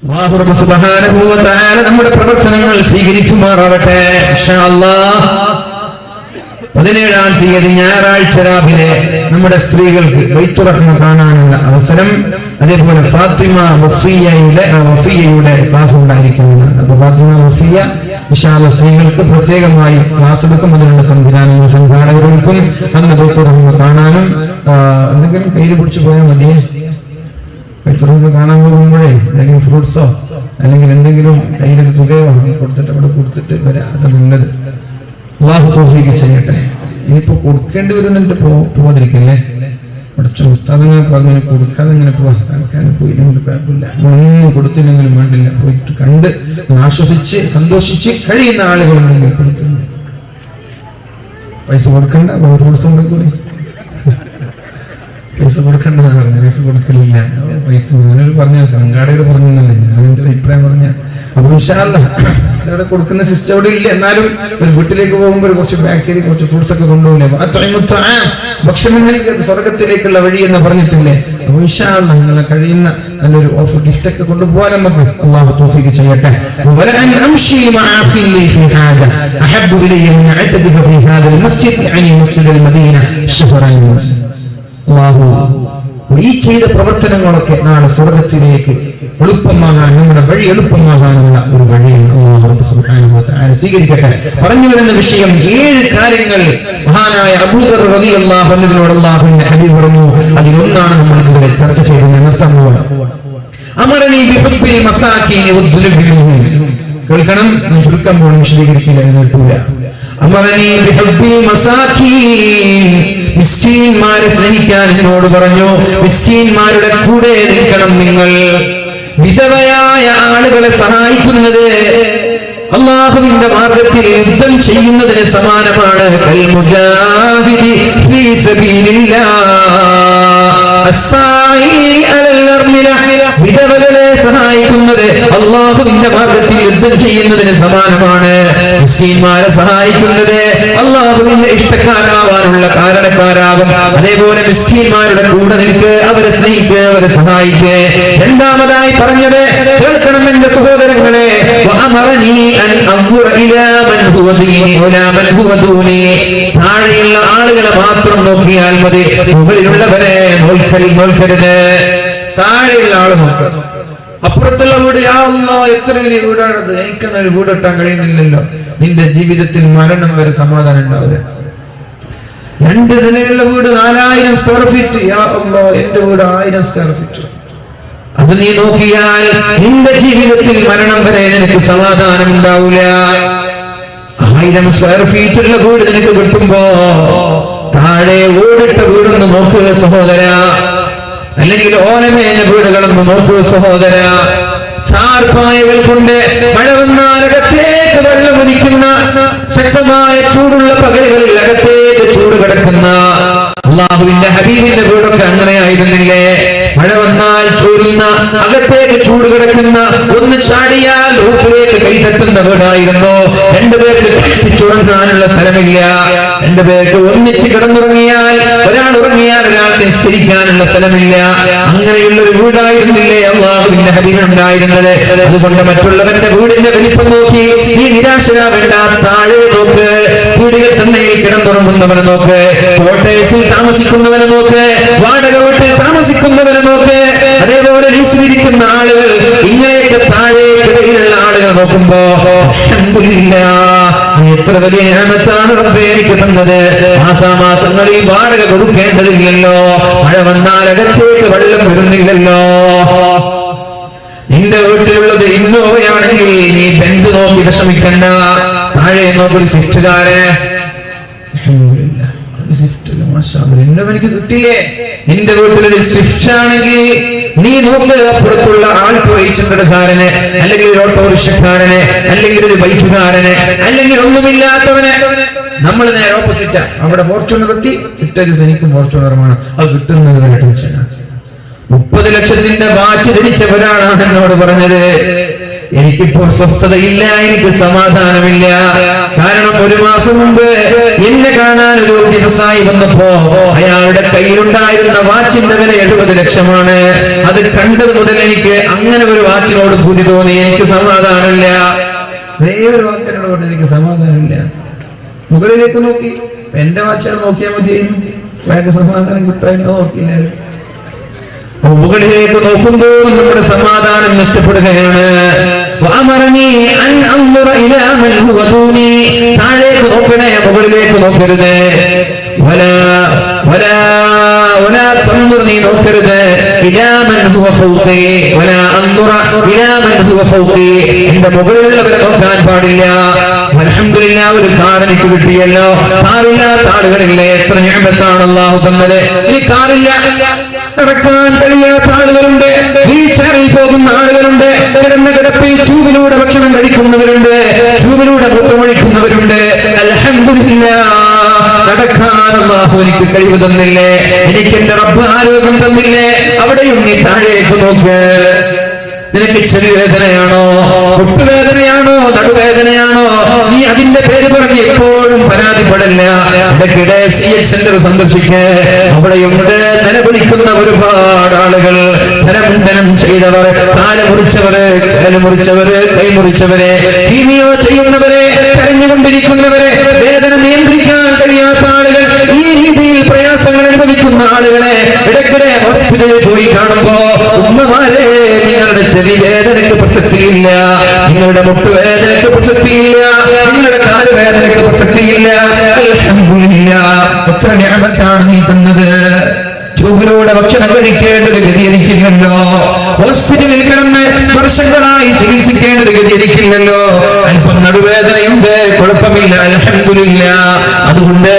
അല്ലാഹു റബ്ബ് സുബ്ഹാനഹു വ തആല നമ്മുടെ പ്രവർത്തനങ്ങൾ സ്വീകരിക്കുമാറാവട്ടെ. ഇൻഷാ അല്ലാഹ് 17-ാം തീയതി ഞായറാഴ്ച രാവിലെ നമ്മുടെ സ്ത്രീകൾക്ക് ബൈത്തുർ റഹ്മ കാണാനുള്ള അവസരം, അതേപോലെ ഫാത്തിമ വഫിയയുടെ ക്ലാസ് ഉണ്ടായിരിക്കുന്നതാണ്. അപ്പൊ ഫാത്തിമ വഫിയ ഇൻഷാ അല്ലാഹ് സ്ത്രീകൾക്ക് പ്രത്യേകമായി ക്ലാസ് എടുക്കും. അതിനുള്ള സംവിധാനങ്ങൾ സംഘാടകർക്കും അന്ന് ബൈത്തുർ റഹ്മ കാണാനും എന്തെങ്കിലും കയ്യിൽ പിടിച്ചു പോയാൽ മതിയേ. ബൈത്തുർ കാണാൻ പോകുമ്പോഴേ അല്ലെങ്കിൽ ഫ്രൂട്ട്സോ അല്ലെങ്കിൽ എന്തെങ്കിലും കയ്യിലൊരു തുകയോ കൊടുത്തിട്ട് അവിടെ കൊടുത്തിട്ട് വരാം. അതാണ് നല്ലത്. അല്ലാഹു തൗഫീഖ് ചെയ്യട്ടെ. ഇനിയിപ്പോ കൊടുക്കേണ്ടി വരുന്നുണ്ട്, പോവാതിരിക്കല്ലേ. പഠിച്ച ഉസ്താദങ്ങൾ പറഞ്ഞു കൊടുക്കാതെ ഇങ്ങനെ പോവാൻ പോയില്ലെങ്കിൽ കുഴപ്പമില്ല, ഒന്നും കൊടുത്തില്ലെങ്കിലും വേണ്ടില്ല, പോയിട്ട് കണ്ട് ആശ്വസിച്ച് സന്തോഷിച്ച് കഴിയുന്ന ആളുകളുണ്ടെങ്കിൽ കൊടുത്തു. പൈസ കൊടുക്കണ്ട, ഫ്രൂട്ട്സ് കൊടുക്കൂലേ? പൈസ കൊടുക്കേണ്ടതാണ് പറഞ്ഞു, പൈസ കൊടുക്കലില്ല. പൈസ ഞാനൊരു പറഞ്ഞ സംഘാടകർ പറഞ്ഞല്ലേ, ഞാനെന്റെ അഭിപ്രായം പറഞ്ഞ. അപ്പൊ ഇൻഷാ അല്ലാഹ് അവിടെ കൊടുക്കുന്ന സിസ്റ്റം അവിടെ ഇല്ല. എന്നാലും ഒരു വീട്ടിലേക്ക് പോകുമ്പോൾ കുറച്ച് ബേക്കറി കുറച്ച് ഫ്രൂട്ട്സ് ഒക്കെ കൊണ്ടുപോകില്ലേ, ഭക്ഷണം നൽകിയത് സ്വർഗത്തിലേക്കുള്ള വഴി എന്ന് പറഞ്ഞിട്ടില്ലേ. അപ്പൊ ഇൻഷാ അല്ലാഹ് നിങ്ങളെ കഴിയുന്ന നല്ലൊരു ഓഫർ ഗിഫ്റ്റ് ഒക്കെ കൊണ്ടുപോകാൻ നമുക്ക് അല്ലാഹു തൗഫീഖ് ചെയ്യട്ടെ. ഈ ചെയ്ത പ്രവർത്തനങ്ങളൊക്കെ നാളെ സ്വർഗത്തിലേക്ക് എളുപ്പമാകാൻ, നമ്മുടെ വഴി എളുപ്പമാകാനുള്ള ഒരു വഴിയാണ് അല്ലാഹു റബ്ബ് സുബ്ഹാനഹു വ തആല സ്വീകരിക്കട്ടെ. പറഞ്ഞു വരുന്ന വിഷയം 7 കാര്യങ്ങൾ മഹാനായ അബൂദർ റളിയല്ലാഹു അൻഹുവിനോട് അല്ലാഹുവിന്റെ ഹബീബ് പറഞ്ഞു. അതിലൊന്നാണ് നമ്മൾ ഇവിടെ ചർച്ച ചെയ്ത് നിർത്താൻ പോകുന്നത്. അമറനി ബിഹുബ്ബിൽ മസാകീൻ വദ്ദുലുബി മിൻഹും. കേൾക്കണം, ഞാൻ ചുരുക്കം പോലും വിശദീകരിക്കില്ല, നിർത്തൂല. അമറനി ബിഹുബ്ബിൽ മസാകീൻ, മിസ്കീന്മാരെ സ്നേഹിക്കാൻ എന്നോട് പറഞ്ഞു. മിസ്കീന്മാരുടെ കൂടെ നിൽക്കണം നിങ്ങൾ. വിധവയായ ആളുകളെ സഹായിക്കുന്നത് അല്ലാഹുവിന്റെ മാർഗത്തിൽ യുദ്ധം ചെയ്യുന്നതിന് സമാനമാണ്. കൽ മുജാഹിദി ഫീ സബീലില്ലാഹ് അസ്സായി അലൽ അർമില. വിധവകളെ സഹായിക്കുന്നത് അല്ലാഹുവിന്റെ മാർഗത്തിൽ യുദ്ധം ചെയ്യുന്നതിന് സമാനമാണ്. മിസ്കീന്മാരെ സഹായിക്കുന്നത് അല്ലാഹുവിന്റെ ഇഷ്ടക്കാരാവാനുള്ള കാരണക്കാരാകും. അതേപോലെ മിസ്കീന്മാരുടെ കൂടെ നിൽക്ക്, അവരെ സ്നേഹിക്ക്, അവരെ സഹായിക്ക്. രണ്ടാമതായി പറഞ്ഞത് കേൾക്കണം എന്റെ സഹോദരങ്ങളെ, താഴെയുള്ള ആളുകളെ മാത്രം നോക്കിയാൽ മതി, മുകളിലുള്ളവരെ നോക്കരുത്. താഴെയുള്ള ആള് നോക്കുക. അപ്പുറത്തുള്ള വീട്, യാ അല്ലാഹ് എത്ര വലിയ വീടാണത്, എനിക്കൊന്നൊരു വീട് കെട്ടാൻ കഴിയുന്നില്ലല്ലോ. നിന്റെ ജീവിതത്തിൽ മരണം വരെ സമാധാനം ഉണ്ടാവില്ല. 2 നിലയുള്ള വീട് 4000 സ്ക്വയർ ഫീറ്റ്, യാ അല്ലാഹ് എന്റെ വീട് 1000 സ്ക്വയർ ഫീറ്റ്. അത് നീ നോക്കിയാൽ നിന്റെ ജീവിതത്തിൽ മരണം വരെ നിനക്ക് സമാധാനം ഉണ്ടാവില്ല. 1000 സ്ക്വയർ ഫീറ്റ് ഉള്ള വീട് നിനക്ക് കിട്ടുമ്പോ താഴെ ഓടിട്ട വീടൊന്ന് നോക്കുക സഹോദര, അല്ലെങ്കിൽ ഓലമേഞ്ഞ വീടുകളൊന്ന് നോക്കുക സഹോദര. ചാർപ്പായകൾ കൊണ്ട് മഴ വന്നാൽ അകത്തേക്ക് വെള്ളമൊലിക്കുന്ന ശക്തമായ ചൂടുള്ള പകലുകളിൽ അകത്തേക്ക് ചൂട് കിടക്കുന്ന അല്ലാഹുവിന്റെ ഹബീബിന്റെ വീടൊക്കെ അങ്ങനെയായിരുന്നില്ലേ? മഴ വന്നാൽ ചൂടുന്ന, അകത്തേക്ക് ചൂട് കിടക്കുന്ന, ഒന്ന് ചാടിയാൽ റൂഫിലേക്ക് കൈ തട്ടുന്ന വീടായിരുന്നു. 2 പേർക്ക് ചുടങ്ങാനുള്ള സ്ഥലമില്ല. 2 പേർക്ക് ഒന്നിച്ച് കിടന്നുറങ്ങിയാൽ, ഒരാൾ ഉറങ്ങിയാൽ ഒരാൾക്ക് നിസ്കരിക്കാനുള്ള സ്ഥലമില്ല. അങ്ങനെയുള്ള ഒരു വീടായിരുന്നില്ലേ അല്ലാഹുവിന്റെ ഹബീബ് ഉണ്ടായിരുന്നത്? അതുകൊണ്ട് മറ്റുള്ളവന്റെ വീടിന്റെ വലിപ്പം നോക്കി നീ നിരാശരാവേണ്ട. താഴെ നോക്ക്, വീടുകൾ തന്നെ കിടന്നുറങ്ങുന്നവനെ നോക്ക്, ക്വാർട്ടേഴ്സിൽ താമസിക്കുന്നവനെ നോക്ക്, വാടക വീട്ടിൽ താമസിക്കുന്നവനെ നോക്ക്, അതേപോലെ ലീസിലിരിക്കുന്ന ആളുകൾ, ഇങ്ങനെയൊക്കെ താഴെ കിടയിലുള്ള ആളുകൾ നോക്കുമ്പോ അൽഹംദുലില്ലാഹ്, എത്ര വലിയ നിഅമത്താണ് റബ്ബേ എനിക്ക് തന്നത്. മാസാമാസങ്ങളിൽ വാടക കൊടുക്കേണ്ടതില്ലല്ലോ, മഴ വന്നാൽ അകത്തേക്ക് വെള്ളം വരുന്നില്ലല്ലോ. നിന്റെ വീട്ടിലുള്ളത് ഇന്നോവയാണെങ്കിൽ നീ ബെഞ്ച് നോക്കി വിഷമിക്കണ്ട, താഴെ നോക്കൊരു സ്വിഫ്റ്റുകാരന് എനിക്ക് കിട്ടില്ലേ. നിന്റെ വീട്ടിലൊരു സ്വിഫ്റ്റ് ആണെങ്കിൽ നീ നോക്കുക, അപ്പുറത്തുള്ള ആൾട്ടോ 800കാരന്, അല്ലെങ്കിൽ ഒരു ഓട്ടോറിക്ഷക്കാരന്, അല്ലെങ്കിൽ ഒരു ബൈക്കുകാരന്, അല്ലെങ്കിൽ ഒന്നുമില്ലാത്തവന്. നമ്മൾ നേരെ ഓപ്പോസിറ്റാ. അവിടെ ഫോർച്യൂണർ എത്തി, കിട്ടത് എനിക്കും ഫോർച്യൂണറുമാണ്, അത് കിട്ടുന്നത് വരെ ടെൻഷനാണ്. 30 ലക്ഷത്തിന്റെ വാച്ച് ധരിച്ച ഒരാളാണ് എന്നോട് പറഞ്ഞത്, എനിക്കിപ്പോ സ്വസ്ഥതയില്ല, എനിക്ക് സമാധാനമില്ല. കാരണം ഒരു മാസം മുമ്പ് എന്നെ കാണാൻ ഒരു വ്യവസായി വന്നപ്പോ അയാളുടെ കയ്യിലുണ്ടായിരുന്ന വാച്ചിന്റെ വില 70 ലക്ഷമാണ്. അത് കണ്ടത് മുതൽ എനിക്ക് അങ്ങനെ ഒരു വാച്ചിനോട് പൂതി തോന്നി. എനിക്ക് സമാധാനമില്ല, വേറൊരു വാച്ചിനോട് എനിക്ക് സമാധാനമില്ല. മുകളിലേക്ക് നോക്കി, എന്റെ വാച്ചാണ് നോക്കിയാൽ മതിയായിരുന്നു, വേഗം സമാധാനം കിട്ടാനോ നോക്കിയില്ല. മുകളിലേക്ക് നോക്കുമ്പോൾ നമ്മുടെ സമാധാനം നഷ്ടപ്പെടുകയാണ്. താഴേക്ക് നോക്കണേ, മുകളിലേക്ക് നോക്കരുത്. നീ നോക്കരുത്. എന്റെ മുകളിലുള്ളവരെ നോക്കാൻ പാടില്ല. അൽഹംദുലില്ലാ, ഒരു കാർ എനിക്ക് കിട്ടിയല്ലോ. കാറില്ലാത്ത ആളുകളില്ലേ, എത്ര നിഅമത്താണ് അല്ലാഹു തന്നത്. ഈ കാറില്ല, നടക്കാൻ കഴിയാത്ത ആളുകളുണ്ട്, വീൽ ചെയറിൽ പോകുന്ന ആളുകളുണ്ട്, കിടന്ന കിടപ്പിൽ ട്യൂബിലൂടെ ഭക്ഷണം കഴിക്കുന്നവരുണ്ട്, ട്യൂബിലൂടെ മൂത്രമൊഴിക്കുന്നവരുണ്ട്. അൽഹംദുലില്ലാ, നടക്കാൻ അല്ലാഹു എനിക്ക് കഴിവ് തന്നില്ലേ, എനിക്ക് എന്റെ റബ്ബ് ആരോഗ്യം തന്നില്ലേ. അവിടെയും നീ താഴേക്ക് നോക്ക്. നിനക്ക് ചെവി വേദനയാണോ, മുട്ടുവേദനയാണോ, നടുവേദനയാണോ, നീ അതിന്റെ പേര് പറഞ്ഞ് എപ്പോഴും പരാതിപ്പെടല്ല. ഇടയ്ക്കിടെ CH സെന്റർ സന്ദർശിക്ക്. അവിടെയുണ്ട് നിലവിളിക്കുന്ന ഒരുപാട് ആളുകൾ, ധനമുണ്ടനം ചെയ്തവർ, കാല് മുറിച്ചവര്, കാല് മുറിച്ചവര്, കൈ മുറിച്ചവരെ, കീമിയോ ചെയ്യുന്നവരെ, കരഞ്ഞുകൊണ്ടിരിക്കുന്നവരെ, വേദന നിയന്ത്രിക്കാൻ കഴിയാത്ത ആളുകൾ, ഈ രീതിയിൽ പ്രയാസങ്ങൾ അനുഭവിക്കുന്ന ആളുകളെ ഇടയ്ക്കിടെ ഹോസ്പിറ്റലിൽ പോയി കാണുമ്പോ, ഉമ്മമാരെ, നിങ്ങളുടെ ചെവി വേദനയ്ക്ക് പ്രസക്തിയില്ല, നിങ്ങളുടെ മുട്ടുവേദനയ്ക്ക് പ്രസക്തിയില്ല, നിങ്ങളുടെ കാലുവേദനയ്ക്ക് പ്രസക്തിയില്ല. അൽഹംദുലില്ലാ, എത്ര നിഅമത്താണ് നീ തന്നത്. ട്യൂബിലൂടെ ഭക്ഷണം കഴിക്കേണ്ടത് ഗതിയിരിക്കില്ലല്ലോ. ഹോസ്പിറ്റലിൽ കിടന്ന് വർഷങ്ങളായി ചികിത്സിക്കേണ്ടത് ഗതിയിരിക്കില്ലല്ലോ. അല്പം നടുവേദനയുണ്ട്, കുഴപ്പമില്ല, അൽഹംദുലില്ലാ. അതുകൊണ്ട്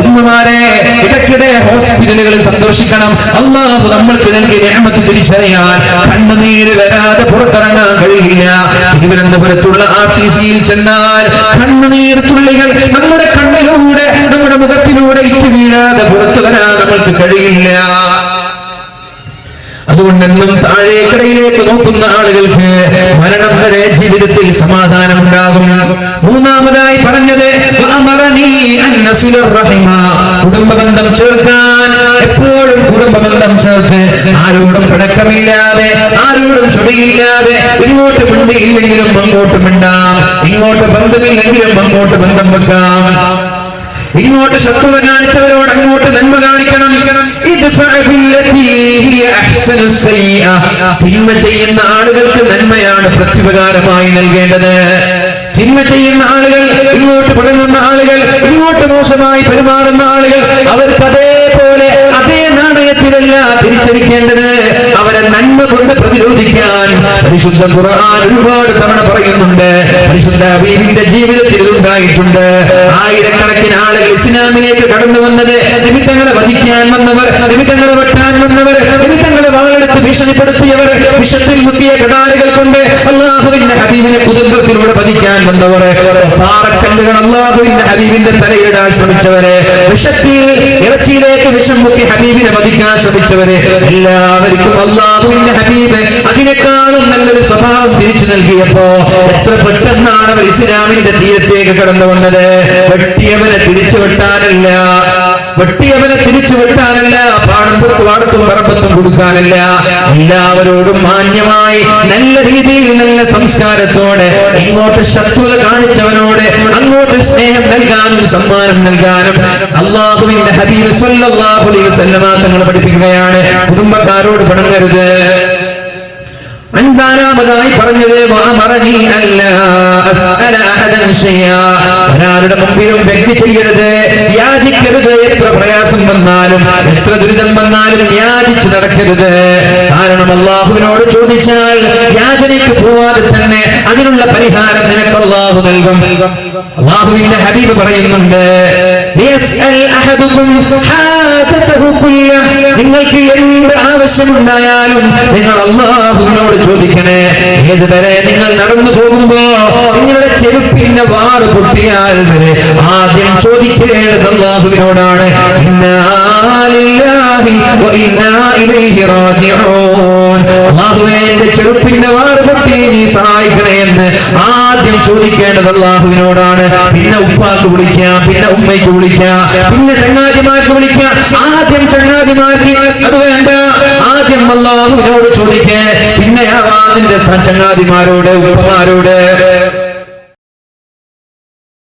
ഉമ്മമാരെ, ഇടയ്ക്കിടെ ഹോസ്പിറ്റലുകളിൽ സന്തോഷിക്കണം. അല്ലാഹു നമ്മൾക്ക് നൽകിയ നിഅമത്ത് തിരിച്ചറിയാൻ കണ്ണുനീര് വരാതെ പുറത്തിറങ്ങാൻ കഴിയില്ല. തിരുവനന്തപുരത്തുള്ള RCCയിൽ ചെന്നാൽ കണ്ണുനീർ തുള്ളികൾ നമ്മുടെ കണ്ണിലൂടെ, നമ്മുടെ മുഖത്തിലൂടെ ഇറ്റ് വീഴാതെ പുറത്തു വരാൻ നമ്മൾക്ക് കഴിയില്ല. അതുകൊണ്ടെന്നും താഴേക്കടയിലേക്ക് നോക്കുന്ന ആളുകൾക്ക് മരണം വരെ ജീവിതത്തിൽ സമാധാനം ഉണ്ടാകും. മൂന്നാമതായി പറഞ്ഞത് കുടുംബബന്ധം ചേർക്കാൻ, എപ്പോഴും കുടുംബബന്ധം ചേർത്ത് ആരോടും പിണക്കമില്ലാതെ, ആരോടും ചൊടിയില്ലാതെ, ഇങ്ങോട്ട് മിണ്ടിയില്ലെങ്കിലും അങ്ങോട്ട് മിണ്ടാം, ഇങ്ങോട്ട് ബന്ധമില്ലെങ്കിലും അങ്ങോട്ട് ബന്ധം വെക്കാം. ഇങ്ങോട്ട് ശത്രുത കാണിച്ചവരോട് അങ്ങോട്ട് നന്മ കാണിക്കണം. തിന്മ ചെയ്യുന്ന ആളുകൾക്ക് നന്മയാണ് പ്രത്യുപകാരമായി നൽകേണ്ടത്. തിന്മ ചെയ്യുന്ന ആളുകൾ, ഇങ്ങോട്ട് പിണങ്ങുന്ന ആളുകൾ, ഇങ്ങോട്ട് മോശമായി പെരുമാറുന്ന ആളുകൾ, അവർക്ക് അതേപോലെ അതേ നാണയത്തിലല്ല തിരിച്ചടിക്കേണ്ടത്. അവരെ നന്മ കൊണ്ട് പ്രതിരോധിക്കാൻ പരിശുദ്ധ ഖുർആൻ ഒരുപാട് തവണ പറയുന്നുണ്ട്. പരിശുദ്ധ ഹബീബിന്റെ ജീവിതത്തിൽ ഉണ്ടായിട്ടുണ്ട്. ആയിരക്കണക്കിന് ആളുകൾ ഇസ്ലാമിലേക്ക് കടന്നു വന്നത് നിമിത്തങ്ങളെ വധിക്കാൻ വന്നവർ, നിമിത്തങ്ങളെ വെട്ടാൻ വന്നവർ, നിമിത്തങ്ങളെ വാളെടുത്ത് ഭീഷണിപ്പെടുത്തിയവർ, വിഷത്തിൽ മുക്കിയ കടാലുകൾ കൊണ്ട് അല്ലാഹുവിന്റെ ഹബീബിനെ കുതന്ത്രത്തിലൂടെ വധിക്കാൻ വന്നവർ, പാറക്കല്ലുകൾ അല്ലാഹുവിന്റെ ഹബീബിന്റെ തലയിടാൻ ശ്രമിച്ചവരെ, വിഷത്തിൽ ഇറച്ചിയിലേക്ക് വിഷം മുക്കി ഹബീബിനെ വധിക്കാൻ ശ്രമിച്ചവരെ, എല്ലാവർക്കും അല്ലാഹുവിന്റെ ഹബീബ് അതിനേക്കാളും നല്ലൊരു സ്വഭാവം തിരിച്ചു നൽകിയപ്പോ എത്ര പെട്ടെന്നാണ് അവർ ഇസ്ലാമിന്റെ തീരത്തേക്ക് കടന്നു വന്നത്. വെട്ടിയവനെ തിരിച്ചു വെട്ടാനല്ല, വെട്ടിയവനെ തിരിച്ചു വെട്ടാനല്ല, പാടത്തും പറമ്പത്തും കൊടുക്കാനല്ല, എല്ലാവരോടും മാന്യമായി നല്ല രീതിയിൽ നല്ല സംസ്കാരത്തോടെ ഇങ്ങോട്ട് ശത്രുത കാണിച്ചവനോട് അങ്ങോട്ട് സ്നേഹം നൽകാനും സമ്മാനം നൽകാനും അല്ലാഹുവിന്റെ ഹബീബ് സ്വല്ലല്ലാഹു അലൈഹി വസല്ലമ തങ്ങൾ പഠിപ്പിക്കുകയാണ്. കുടുംബക്കാരോട് പിണങ്ങരുത്. അഞ്ചാമതായി പറഞ്ഞത് ഒരാളുടെ മുമ്പിലും വ്യക്തി ചെയ്യരുത്, യാചിക്കരുത്. എത്ര പ്രയാസം വന്നാലും, എത്ര ദുരിതം വന്നാലും യാചിച്ച് നടക്കരുത്. കാരണം അല്ലാഹുവിനോട് ചോദിച്ചാൽ യാചനയ്ക്ക് പോവാതെ തന്നെ അതിനുള്ള പരിഹാരം നിനക്ക് അല്ലാഹു നൽകും. അല്ലാഹുവിന്റെ ഹബീബ് പറയുന്നുണ്ട്, നിങ്ങൾക്ക് എന്ത് ആവശ്യമുണ്ടായാലും നിങ്ങൾ അല്ലാഹുവിനോട് ചോദിക്കണേ. ഏതുവരെ നിങ്ങൾ നടന്നു പോകുമ്പോ നിങ്ങളുടെ ചെരുപ്പിന്റെ വാറ് പൊട്ടിയാൽ വരെ ആദ്യം ചോദിക്കേണ്ടത് അല്ലാഹുവിനോടാണ്. അല്ലാഹുവേ, എന്റെ ചെരുപ്പിന്റെ വാറ് പൊട്ടി നീ സഹായിക്കണേ ആദ്യം ചോദിക്കേണ്ടത് അല്ലാഹുവിനോടാണ്. പിന്നെ ഉപ്പാക്ക് വിളിക്കാം, പിന്നെ ഉമ്മയ്ക്ക് വിളിക്കാം, പിന്നെ ചങ്ങാതിമാർക്ക് വിളിക്കാം. ആദ്യം ചങ്ങാതിമാർക്ക് അത് വേണ്ട, ആദ്യം അല്ലാഹുവിനോട് ചോദിക്കേ. പിന്നെ നിന്റെ ചങ്ങാതിമാരോട് ഉപ്പമാരോട്